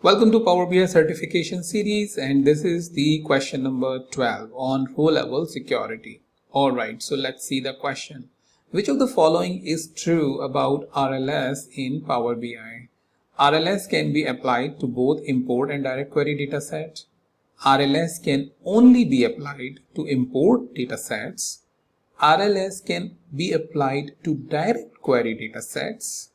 Welcome to Power BI certification series, and this is the question number 12 on row level security. Alright, so let's see the question. Which of the following is true about RLS in Power BI? RLS can be applied to both import and direct query dataset. RLS can only be applied to import datasets. RLS can be applied to direct query datasets.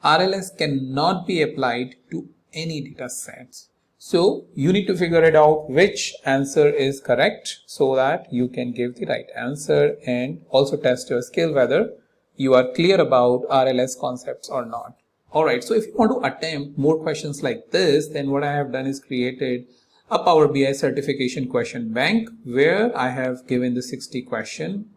RLS cannot be applied to any data sets. So you need to figure it out which answer is correct so that you can give the right answer and also test your skill whether you are clear about RLS concepts or not. Alright, so if you want to attempt more questions like this, then what I have done is created a Power BI certification question bank where I have given the 60 question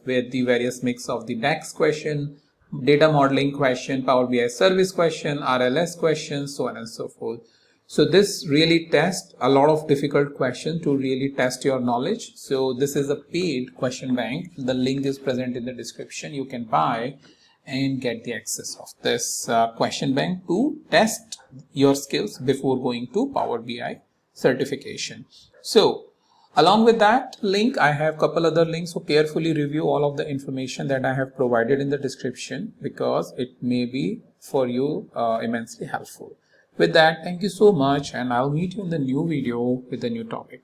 with the various mix of the DAX question, data modeling question, Power BI service question, RLS questions, so on and so forth. So this really tests a lot of difficult questions to really test your knowledge. So this is a paid question bank. The link is present in the description. You can buy and get the access of this question bank to test your skills before going to Power BI certification. So along with that link, I have a couple other links, so carefully review all of the information that I have provided in the description because it may be for you immensely helpful. With that, thank you so much, and I'll meet you in the new video with a new topic.